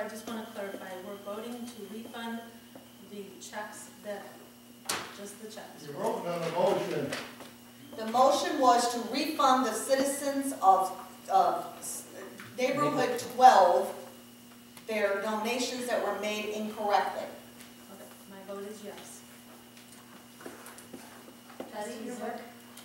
I just want to clarify, we're voting to refund the checks that, just the checks. You're voting on the motion. The motion was to refund the citizens of neighborhood 12 their donations that were made incorrectly. Okay, my vote is yes. Patty, your vote?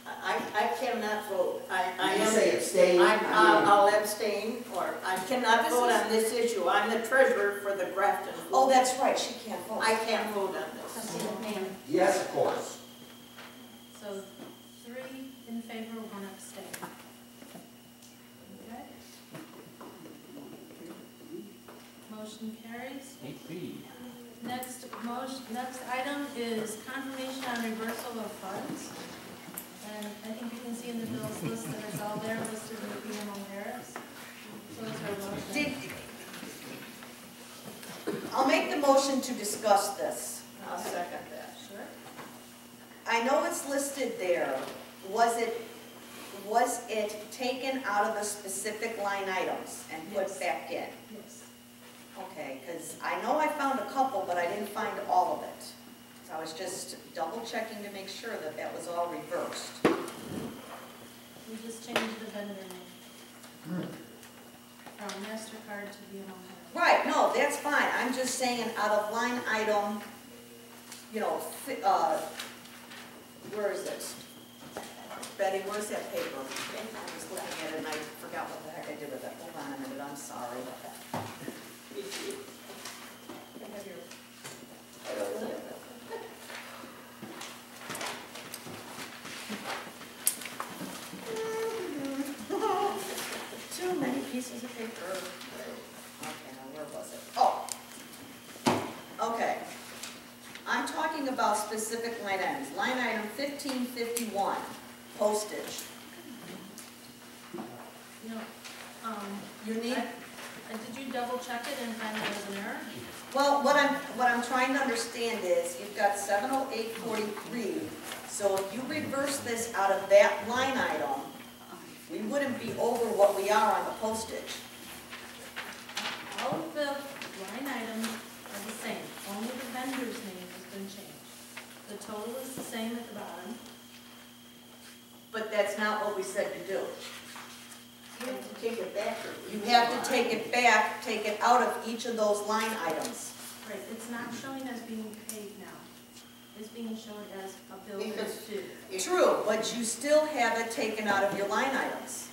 I cannot vote. I You am. say abstain? I'll abstain, or I cannot vote on this issue. I'm the treasurer for the Grafton. Oh, that's right, she can't vote. I can't vote on this. Trustee McMahon. Yes, of course. So 3 in favor, 1 abstain. Okay. Motion carries. 8B. Next item is confirmation on reversal of funds. And I think you can see in the bills list that it's all there listed with BMO Harris. So is there a motion? I'll make the motion to discuss this. I'll second that. Sure. I know it's listed there. Was it taken out of the specific line items and put Yes. back in? Yes. Okay, because I know I found a couple, but I didn't find all of it. So I was just double checking to make sure that that was all reversed. We just changed the vendor name from MasterCard to BMO Harris. Right, no, that's fine. I'm just saying out of line item, you know, where is it? Betty, where's that paper? I was looking at it and I forgot what the heck I did with it. Hold on a minute, I'm sorry. I have your- I don't know. Too many pieces of paper. Okay, now where was it? Oh. Okay. I'm talking about specific line items. Line item 1551, postage. You know, You need, did you double check it and find there was an error? well, what I'm trying to understand is you've got 70843. So if you reverse this out of that line item, we wouldn't be over what we are on the postage. All of the line items are the same, only the vendor's name has been changed. The total is the same at the bottom. But that's not what we said to do. You have to take it back. You have to take it back, take it out of each of those line items. Right, it's not showing as being paid now. It's being shown as a bill that's due. True, but you still have it taken out of your line items.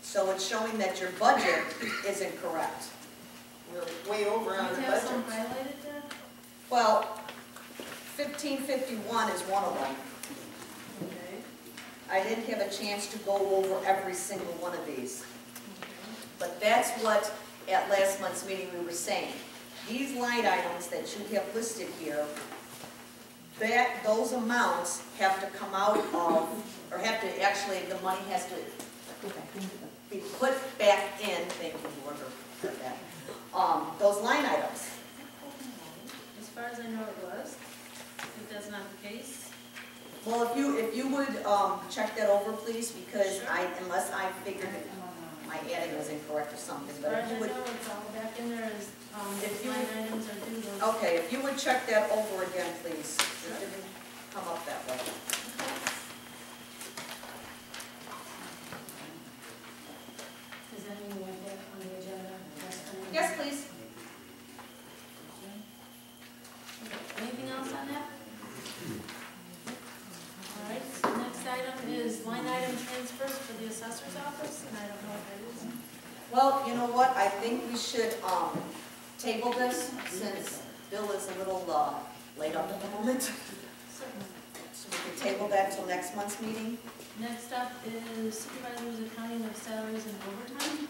So it's showing that your budget is incorrect. We're way over on the Do you have some budget. highlighted there? Well, 1551 is one of them. Okay. I didn't have a chance to go over every single one of these. Okay. But that's what, at last month's meeting, we were saying. These line items that you have listed here, those amounts have to come out of, or have to, actually, the money has to be put back in, thank you, whoever said that, those line items. As far as I know it was, if that's not the case. Well, if you would, check that over, please, because Sure. unless I figured that my adding was incorrect or something, As but far if as you I would, know, it's all back in there as, If if you- line items are due those. okay, if you would check that over again, please. It didn't come up that way. Does that mean we want that on the agenda? Yes, please. Anything else on that? All right, so next item is line item transfers for the assessor's office, and I don't know what that is. Well, you know what, I think we should, table this, since Bill is a little, laid up at the moment. Certainly. So we can table that till next month's meeting. Next up is supervisor's accounting of salaries and overtime.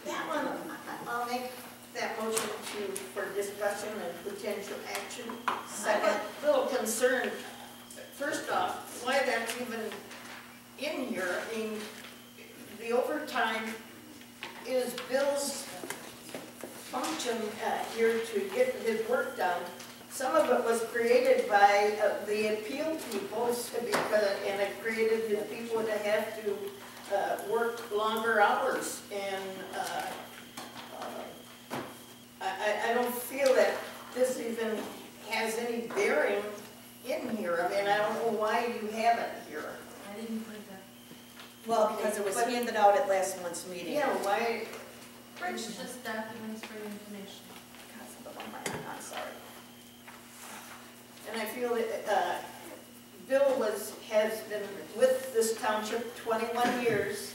That one, I'll make that motion for discussion and potential action. Second. I'm a little concerned, first off, why that's even in here. I mean, the overtime is Bill's function here to get his work done. Some of it was created by the appeal people, and it created his people to have to work longer hours. And I documents meeting. Yeah, why, It's just documents for your information. I'm sorry. and I feel that, Bill has been with this township 21 years.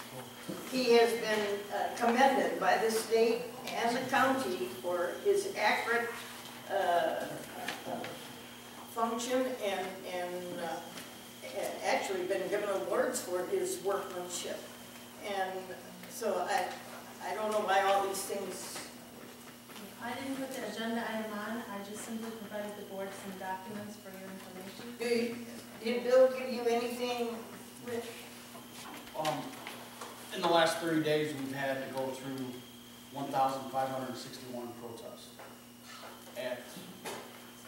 He has been commended by the state and the county for his accurate function and actually been given awards for his workmanship. And so I don't know why all these things, I didn't put the agenda item on, I just simply provided the board some documents for your information. did Bill give you anything, Rich? In the last 30 days, we've had to go through 1,561 protests. At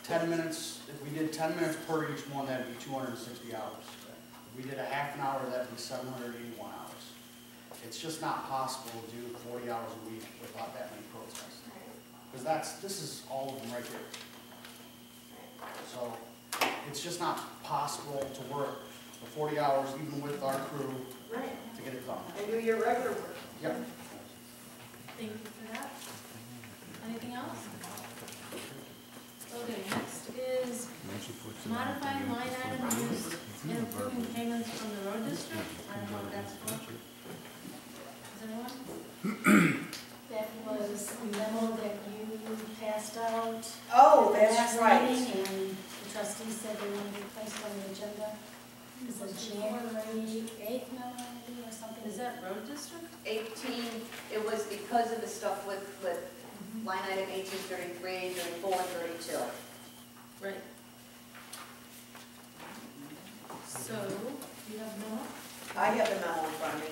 10 minutes, if we did 10 minutes per each one, that'd be 260 hours. If we did a half an hour, that'd be 781 hours. It's just not possible to do 40 hours a week without that many protests. Because this is all of them right here. So it's just not possible to work for 40 hours, even with our crew, Right. to get it done. And do your regular work. Yep. Thank you for that. Anything else? Okay, next is modifying line item used in approving payments from the road district. I don't know what that's for. Does anyone? That was a memo that you passed out. Oh, at the that's last right. meeting, and the trustees said they wanted to place it on the agenda. It's a January 8th memo, maybe, or something. Is that road district? 18, it was because of the stuff with line item 1833, 34, and 32. Right. So, you have no? I have the memo in front of me.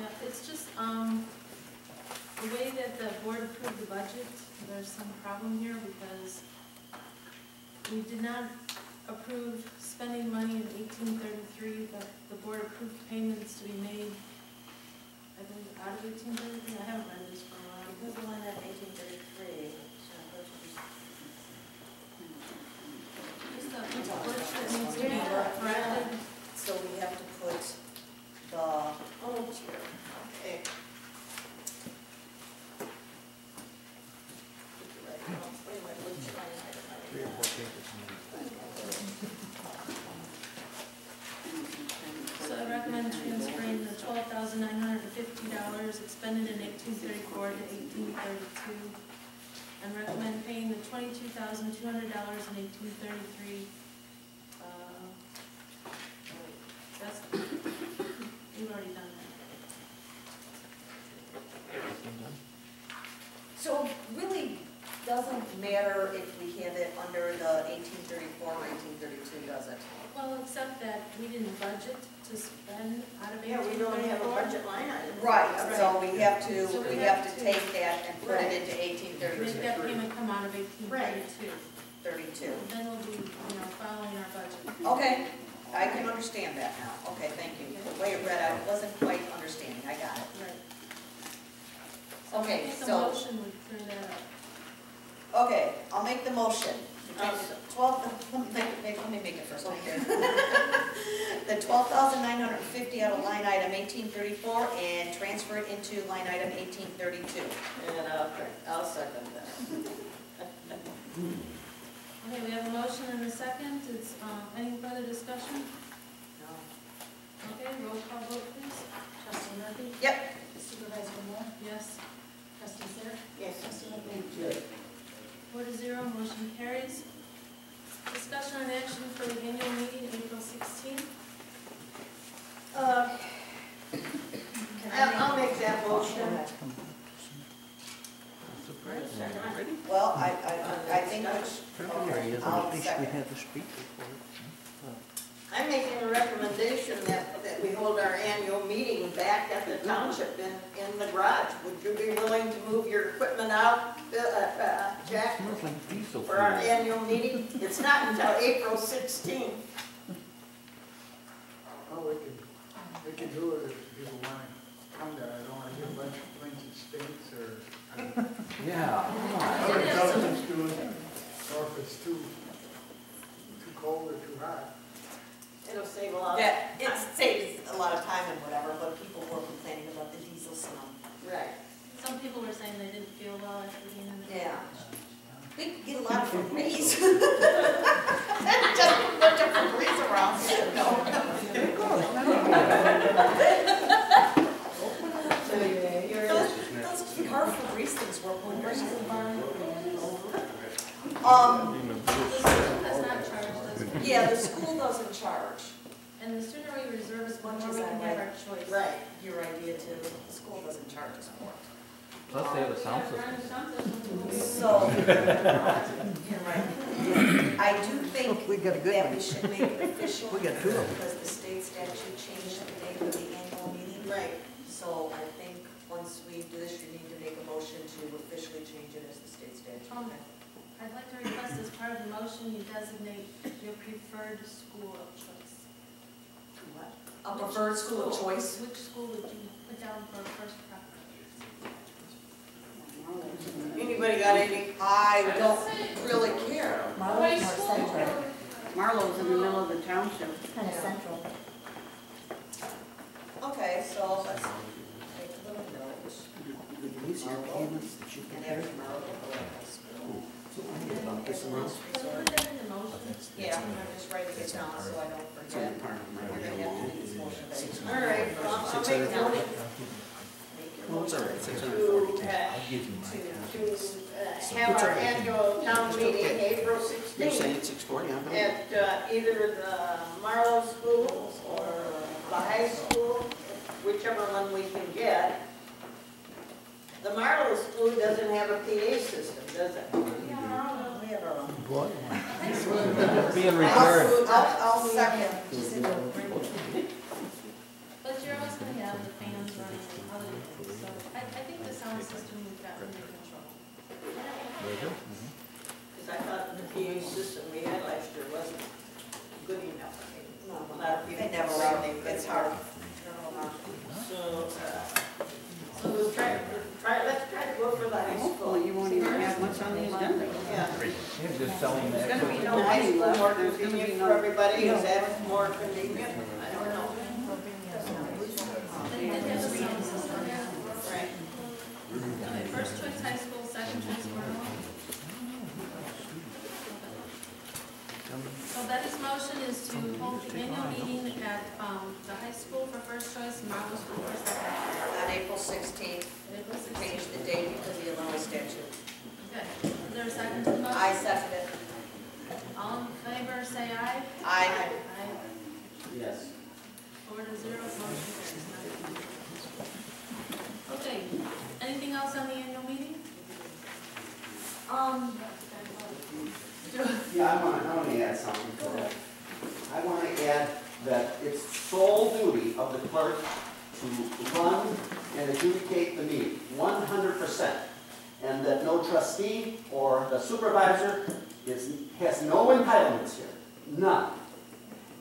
Yeah, it's just, the way that the board approved the budget, there's some problem here because we did not approve spending money in 1833, but the board approved payments to be made, I believe, out of 1833. I haven't read this for a while. Who's the one at 1833? Just the words that needs to be corrected. So we have to put the, Oh, dear. Okay. So I recommend transferring the $12,950 expended in 1834 to 1832, and recommend paying the $22,200 in 1833. That's, you've already done that. so really doesn't matter if we have it under the 1834 or 1832, does it? Well, except that we didn't budget to spend out of 1834. Yeah, we don't have a budget line item. Right, so we have to, So we have to take that and put it Right. into Make 1832. that payment come out of 1832. 32. Then we'll be, following our budget. Okay, I can understand that now. Okay, thank you. The way it read out, it wasn't quite understanding, I got it. Right. Okay, I think the so, motion would clear that up. okay, I'll make the motion. I'll 12, let me make it first, okay. The 12,950 out of line item 1834 and transfer it into line item 1832. And I'll second that. Okay, we have a motion and a second. It's, any further discussion? No. Okay, roll call vote, please. Trustee Murphy? Yep. Supervisor Moore? Yes. Trustee Sarah? Yes. Trustee McNeil? 4-0, motion carries. Discussion on action for the annual meeting, April 16th. I'll make that motion. Well, I think which, I'll second. I'm making a recommendation that we hold our annual meeting back at the township in the garage. Would you be willing to move your equipment out, Jack, for our annual meeting? It's not until April 16th. Oh, we can do it if people want to come there. I don't want to hear a bunch of flinky states or. Yeah. Or it doesn't do it, or if it's too cold or too hot. It'll save a lot. That, it saves a lot of time and whatever, but people were complaining about the diesel smell. Febreze. Just put a bunch of Febreze around, no. Those hard Febreze things work wonders. The school does not charge, does it? Yeah, the school doesn't charge. And the sooner we reserve is the more Much we as I can have like- our choice. Right, your idea too. The school doesn't charge us more. Plus they have a sound We have system. sound system. So, you're right. I do think that we should make it official because the state statute changed the date of the annual meeting. Right. So I think once we do this, you need to make a motion to officially change it as the state statute. I'd like to request as part of the motion, you designate your preferred school of choice. What? A preferred school of choice? Which school would you put down for first preference? Anybody got any? I don't really care. Marlowe's more central, Marlowe's in the middle of the township. kind of central. Okay, so let's take a little note. Marlowe, and after Marlowe, school. So put that in the motion. Yeah, I'm just writing it down so I don't forget. We're gonna have to make this motion very soon. All right, well, I'll make a motion to have our annual town meeting April 16th it's 6:40, at either the Marlowe School or the high school, whichever one we can get. The Marlowe School doesn't have a PA system, does it? We have our own. Being returned. I'll second. But you're always gonna have the fans running and other things, so I think the sound system we've got under control. Because I thought the PA system we had last year wasn't good enough. A lot of people They never say are, they it's couldn't. hard. So we'll let's try to go for the high school. Hopefully you won't even have much on the agenda. Yeah. Just selling There's that. gonna be The no high money school left, more there's gonna be convenient no. for everybody, is that more convenient? I don't know. They did have a sound system, yeah. Right. Okay, first choice high school, second choice Marlowe. So Betty's motion is to hold the annual meeting at the high school for first choice, Marlowe School for second. On April 16th, April 16th. change the date because of the Illinois statute. Okay, is there a second to the motion? I second it. All in favor, say aye. Aye. Aye. Yes. 4-0, motion carries. Okay, anything else on the annual meeting? Yeah, I want to add something to that. I want to add that it's sole duty of the clerk to run and adjudicate the meeting, 100%. And that no trustee or the supervisor has no entitlements here, none.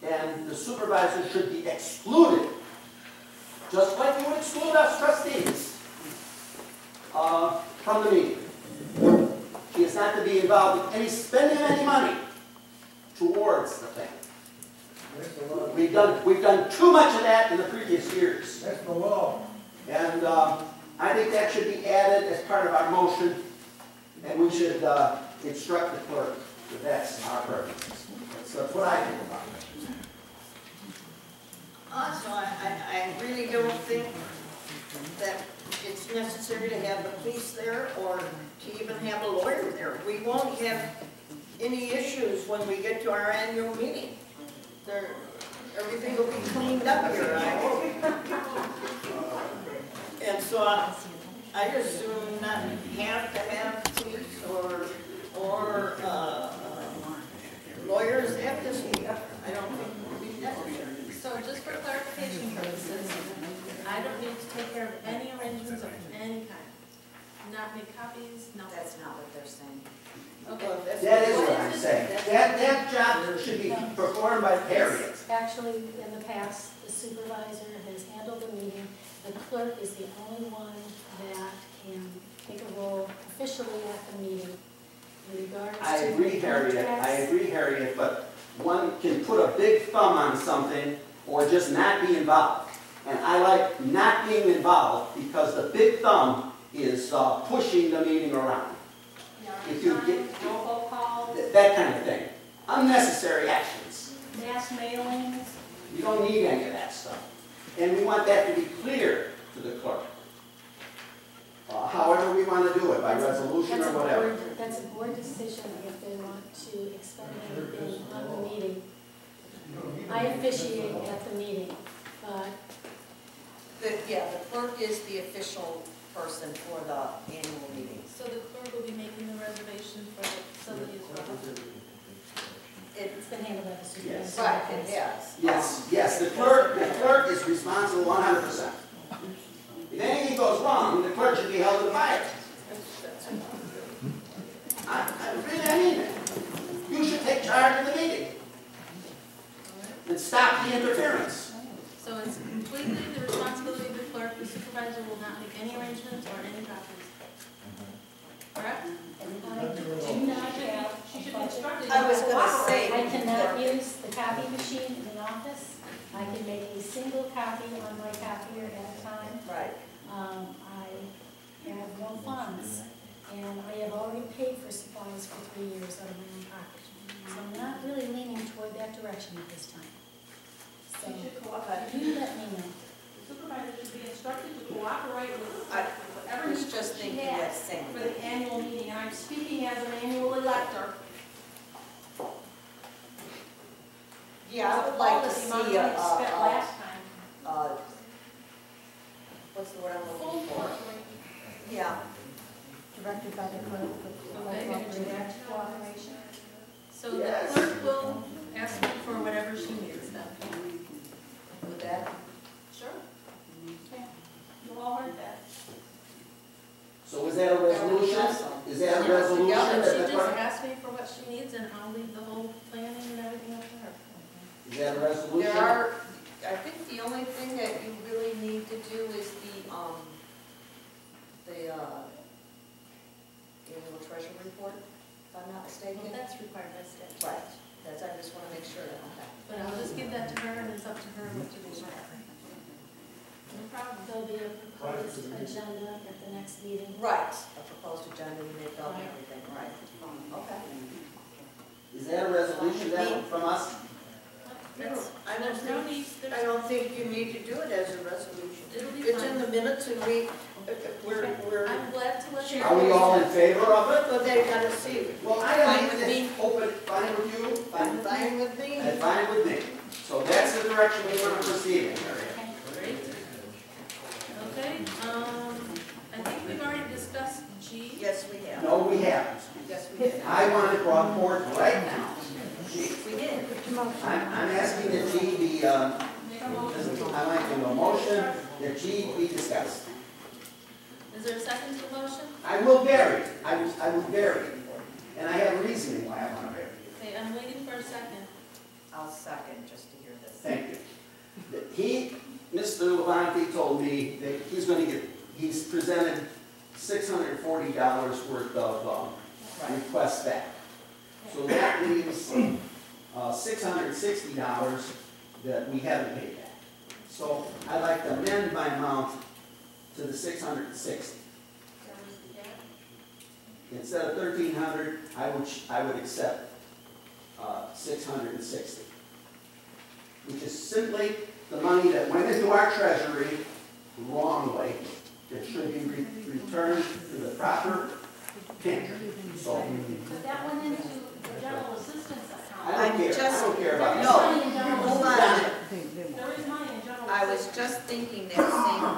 And the supervisor should be excluded, just like you would exclude us trustees, from the meeting. She is not to be involved in any spending of any money towards the thing. We've done too much of that in the previous years. That's the law. And I think that should be added as part of our motion, and we should instruct the clerk that that's our purpose. So that's what I think about it. Also, I really don't think that it's necessary to have the police there or to even have a lawyer there. We won't have any issues when we get to our annual meeting. Everything will be cleaned up here, I hope. And so I assume not have to have police or lawyers at this meeting. I don't think it would be necessary. So just for clarification purposes, I don't need to take care of any arrangements of any kind. Not make copies, no. That's not what they're saying. Okay. Well, that's- That is what I'm saying. That job should be performed by Harriet. Actually, in the past, the supervisor has handled the meeting. The clerk is the only one that can take a role officially at the meeting in regards to. I agree, Harriet, but one can put a big thumb on something or just not be involved. And I like not being involved because the big thumb is pushing the meeting around. If you get, Roll call, that kind of thing. Unnecessary actions. Mass mailings. You don't need any of that stuff. And we want that to be clear to the clerk. However we want to do it, by resolution or whatever. That's a board decision if they want to expend anything on the meeting. I officiate at the meeting, but Yeah, the clerk is the official person for the annual meeting. So the clerk will be making the reservation for the facility as well? it's been handled by the supervisor. Right, it has. Yes, the clerk is responsible 100%. If anything goes wrong, the clerk should be held to the fire. I mean it. You should take charge of the meeting. And stop the interference. So it's completely the responsibility of the clerk, the supervisor will not make any arrangements or any copies. Correct? I do not have She should a be budget. instructed. I was gonna say. I cannot use the copy machine in the office. I can make a single copy on my copier at a time. Right. I have no funds, and I have already paid for supplies for 3 years out of my own pocket. So I'm not really leaning toward that direction at this time. So, You should cooperate. you let me know. The supervisor should be instructed to cooperate with I whatever was needs just she thinking that has same for the thing. annual meeting, and I'm speaking as an annual elector. Yeah, I would like to see Spent last time. what's the word I'm Full looking for? cooperation. Yeah, Directed by the clerk with Okay. direct cooperation. So Yes. the clerk will ask me for whatever she needs then. with that. Sure. Okay. You all heard that. So is that a resolution? Is that a resolution Yeah, that she the just clerk? asked me for what she needs, and I'll leave the whole planning and everything up to her. Is that a resolution? There are, I think the only thing that you really need to do is the annual treasure report, if I'm not Well, mistaken. that's required by statute. Right, that's, I just want to make sure that I'm happy. But I'll just give that to her, and it's up to her what to do. No problem. There'll be a proposed agenda at the next meeting. Right, a proposed agenda, you make up everything, right. Okay. Is that a resolution then from us? That's, I don't there's no think, need, I there's, don't think you need to do it as a resolution. it'll be It's in fine. the minutes and we're, I'm glad to let you. Are we all in favor of it? but they gotta see it. Well, I Fine don't with me. think, open, fine with you, fine with me, Fine with me. and fine with me. So that's the direction we want to proceed in, Mary. Great. Okay, I think we've already discussed G. Yes, we have. No, we haven't. Yes, we have. I want it brought forth right now. G. We did. I'm asking that G be, I like a motion that G be discussed. Is there a second to the motion? I will vary, I will vary. And I have reasoning why I want to vary. Okay, I'm waiting for a second. I'll second just to hear this. Thank you. Mr. Levante told me that he's presented $640 worth of requests back. So that leaves $660 that we haven't paid back. So I'd like to amend my amount to the $660. Instead of $1,300, I would accept $660, which is simply the money that went into our treasury wrongly, that should be returned to the proper pantry. So, But that went into the general assistance account. I don't care about that. No, hold on. There is money in general. I was just thinking that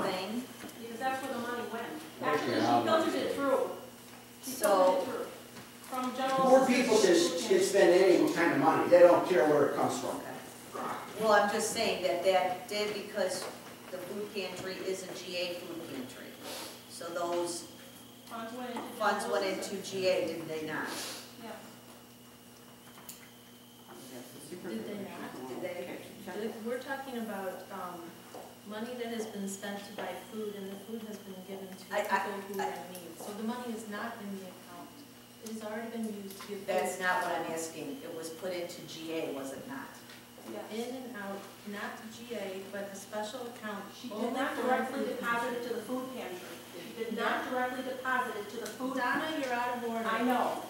same thing. Because that's where the money went. Actually, Actually, she filtered it through. She So- filtered it through. From general. Poor people assistance. can spend any kind of money, they don't care where it comes from. Well, I'm just saying that did because the food pantry is a GA food pantry. So those Funds went into. funds general went into assistance. GA, did they not? Yes. Did they not? Did they? We're talking about, money that has been spent to buy food, and the food has been given to people who are in need. So the money is not in the account. It has already been used to give food. That's not what I'm asking. It was put into GA, was it not? In and out, not to GA, but a special account. She only did not for directly food. deposit it to the food pantry. She did not directly deposit it to the food. Donna, you're out of order. I know.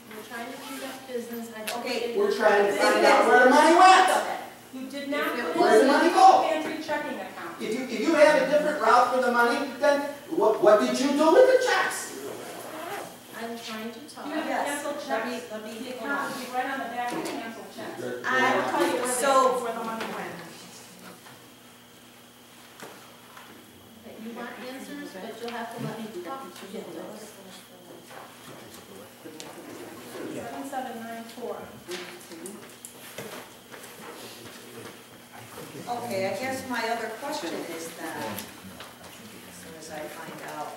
We're trying to conduct business, I don't. Okay, We're trying to find out where the money went. You did not put Where did the it money in the go? pantry checking account. If you have a different route for the money, then what did you do with the checks? I'm trying to talk. You have Yes. canceled Let me- checks. let me- The account will be right on the back of the canceled checks. I- I'll tell you where so- where the money went. Okay, you want answers, but you'll have to let me talk to get those. 7794. Okay, I guess my other question is then, as soon as I find out.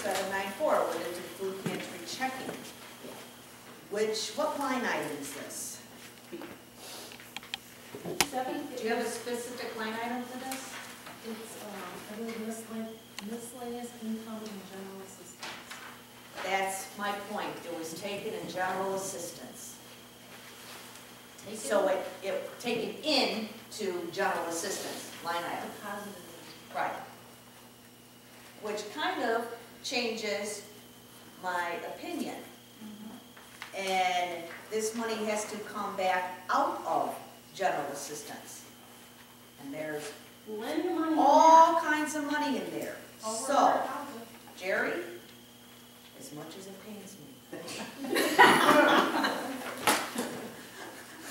794, went into food pantry checking. What line item is this? Do you have a specific line item for this? It's, I believe miscellaneous income and general assistance. That's my point, it was taken in general assistance. Take So it taken in to general assistance, line item. Deposited. Right. Which kind of changes my opinion. And this money has to come back out of general assistance. And there's Lend your money in all kinds of money in there. there. Over So, 100,000. Jerry, as much as it pains me.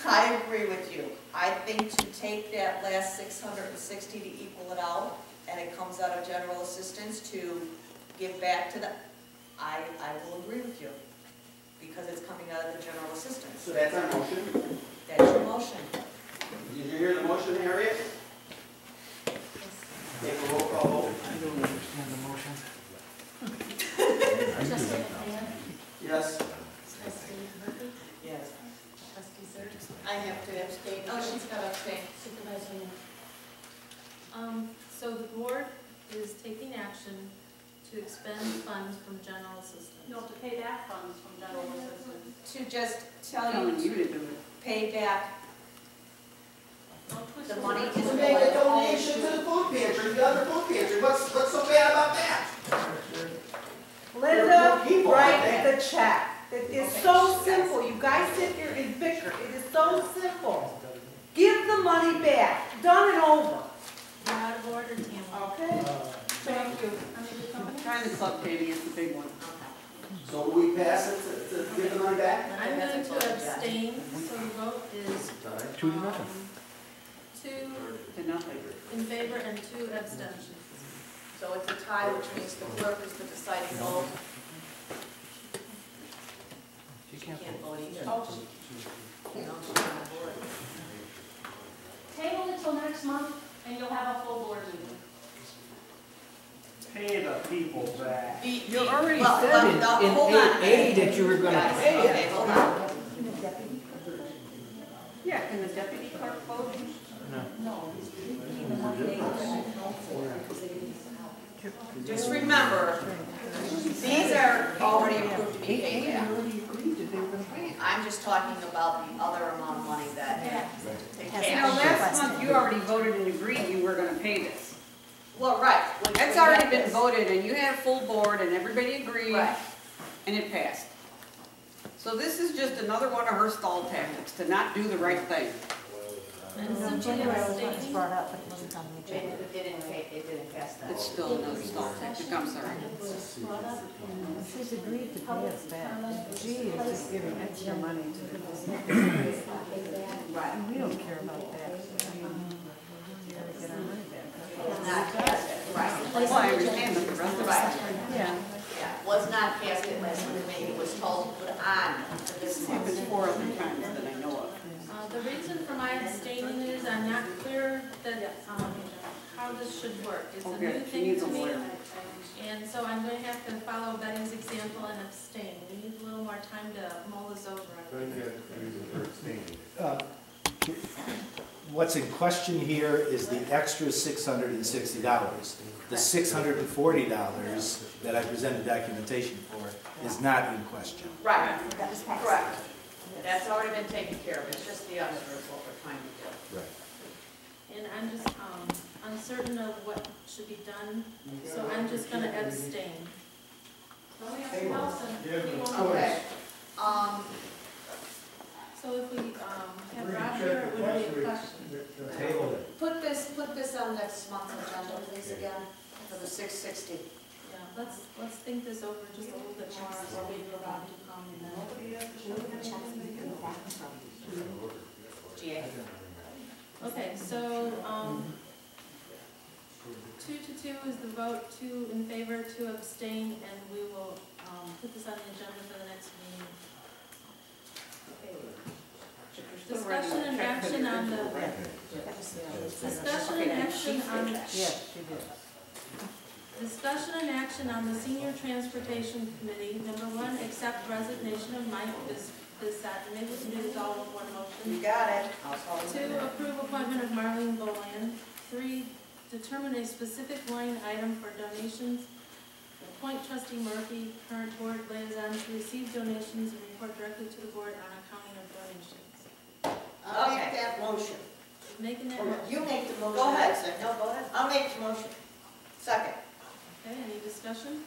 I agree with you. I think to take that last 660 to equal it out, and it comes out of general assistance to give back to the, I will agree with you, because it's coming out of the general assistance. So that's our motion. That's your motion. Did you hear the motion, Harriet? Take a roll call vote. I don't understand the motion. Trustee McMahon, Yes. trustee Murphy, Yes. trustee Surtis, I have to abstain. Oh, she's got to abstain. supervisor Miller. So the board is taking action to expend funds from general assistance. No, to pay back funds from general assistance. To just tell Telling you you to to do it. pay back Don't twist the the money words. is To make a donation to the food pantry, the other food pantry. What's so bad about that? Linda, People write like that. the check. It is so simple. You guys sit here and bicker. It is so simple. Give the money back. Done and over. You're out of order, Tamara. Okay? Thank you. Trying to club Katie is the big one. So will we pass it to give the money back? I'm going to abstain, so the vote is, 2-0. 2 To nothing. in favor and 2 abstentions. So it's a tie, which means the clerk is the deciding vote. She Can't can't vote either. Oh, You know, she's on the board. Table it till next month, and you'll have a full board meeting. Pay the people back. You already Well, said in hold on. 8A that you were gonna Guys, pay it. okay, hold on. Yeah, can the deputy clerk vote? Just remember, these are already approved to be paid back. I'm just talking about the other amount of money that, the You know, cash. last month you already voted and agreed you were gonna pay this. Well, right. which That's we already got been this. voted and you had a full board and everybody agreed. Right. And it passed. So this is just another one of her stall tactics, to not do the right thing. And Cynthia abstaining. It didn't pass that. It's still another stall tactic, I'm sorry. Brought up and She's agreed to pay us back. She is just giving extra money to the business. Right. And we don't care about that. I mean, we gotta get our money back. Was not passed it, right. Well, I understand that the rest of us. Right. Yeah. Yeah, was not passed it last month, maybe it was told to put on for this It's month. 4 other times that I know of. The reason for my abstaining is I'm not clear that, how this should work. It's a Okay, new she thing needs to a me, lawyer. and so I'm going to have to follow Betty's example and abstain. We need a little more time to mull this over. What's in question here is the extra $660. The $640 that I presented documentation for is not in question. Right, correct. That's already been taken care of, it's just the other is what we're trying to do. Right. And I'm just uncertain of what should be done, so I'm just going to abstain. Don't have some else and you won't. Okay. So if we, have Roger, it would be a question. Table it. Put this on next month's agenda, please, again, for the 660. Yeah, let's think this over just a little bit more, or wait for Rob to come and then. GA. Okay, so, 2 to 2 is the vote, 2 in favor, 2 abstain, and we will, put this on the agenda for the next meeting. Okay. Discussion and action on the, discussion and action on, Yes, she did. discussion and action on the Senior Transportation Committee. Number 1, accept resignation of Mike Bissett. Maybe we can do this all in one motion. You got it. I'll call it. 2, approve appointment of Marlene Boland. 3, determine a specific line item for donations. Appoint trustee Murphy, current board liaison, to receive donations and report directly to the board on accounting of donations. I'll make that motion. Making that motion. You make the motion. Go ahead. Lisa. No, go ahead. I'll make the motion. Second. Okay, any discussion?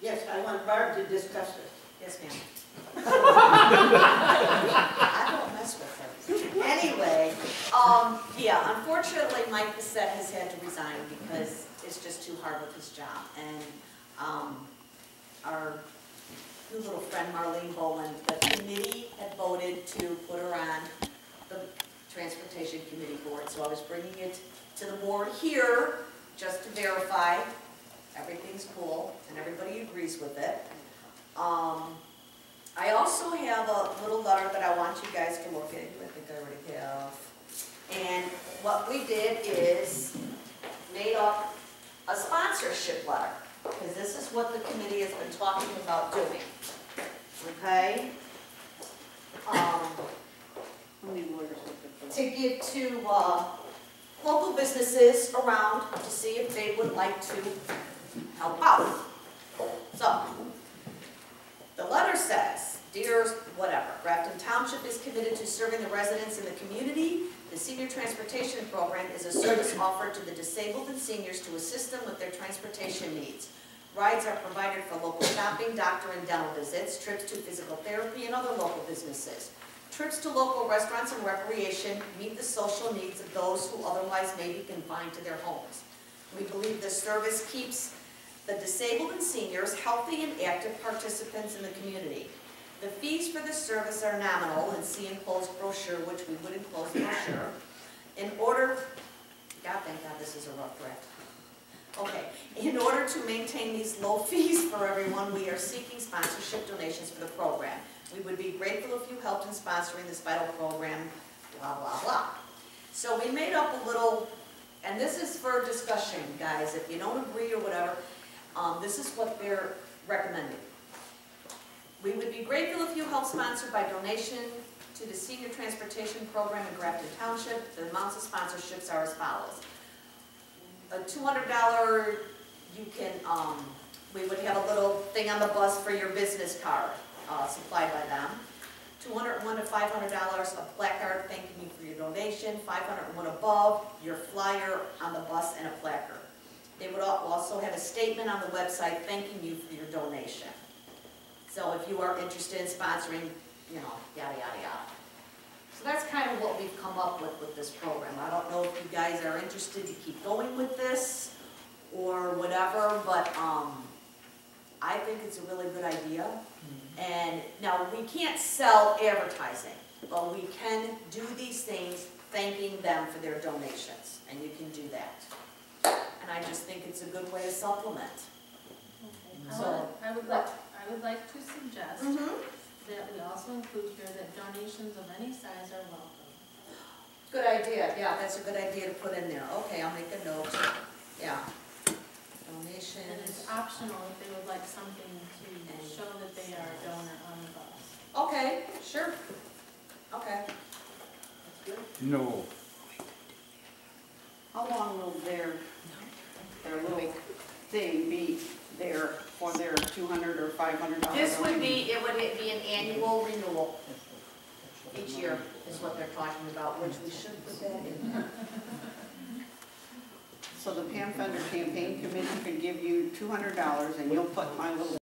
Yes, I want Barb to discuss it. Yes, ma'am. I don't mess with her. Anyway, yeah, unfortunately, Mike Bissett has had to resign because it's just too hard with his job. And, our new little friend Marlene Boland, the committee had voted to put her on the Transportation Committee Board. So I was bringing it to the board here just to verify everything's cool and everybody agrees with it. I also have a little letter that I want you guys to look at. I think I already have. And what we did is made up a sponsorship letter, because this is what the committee has been talking about doing. Okay? To give to local businesses around to see if they would like to help out. So, the letter says, dear whatever, Grafton Township is committed to serving the residents in the community. The senior transportation program is a service offered to the disabled and seniors to assist them with their transportation needs. Rides are provided for local shopping, doctor and dental visits, trips to physical therapy, and other local businesses. Trips to local restaurants and recreation meet the social needs of those who otherwise may be confined to their homes. We believe this service keeps the disabled and seniors healthy and active participants in the community. The fees for this service are nominal, and see enclosed brochure, which we would enclose the brochure. In order, God, thank God this is a rough draft. Okay, in order to maintain these low fees for everyone, we are seeking sponsorship donations for the program. We would be grateful if you helped in sponsoring this vital program, blah, blah, blah. So we made up a little, and this is for discussion, guys. If you don't agree or whatever, this is what they're recommending. We would be grateful if you help sponsor by donation to the Senior Transportation Program in Grafton Township. The amounts of sponsorships are as follows. A $200, you can, we would have a little thing on the bus for your business card, supplied by them. $201 to $500, a placard thanking you for your donation. $501 above, your flyer on the bus and a placard. They would also have a statement on the website thanking you for your donation. So if you are interested in sponsoring, you know, yada, yada, yada. So that's kind of what we've come up with this program. I don't know if you guys are interested to keep going with this or whatever, but I think it's a really good idea. And now, we can't sell advertising, but we can do these things thanking them for their donations, and you can do that. And I just think it's a good way to supplement. Okay. So, I would like to suggest that we also include here that donations of any size are welcome. good idea, yeah, that's a good idea to put in there. Okay, I'll make a note, yeah. Donations. And it's optional if they would like something to show that they are a donor on the bus. Okay, sure. Okay. That's good. No. How long will their little thing be there for their $200 or $500? This would be, it would be an annual renewal each year, is what they're talking about, which we should put that in. So the Pam Fender Campaign Committee could give you $200 and you'll put my little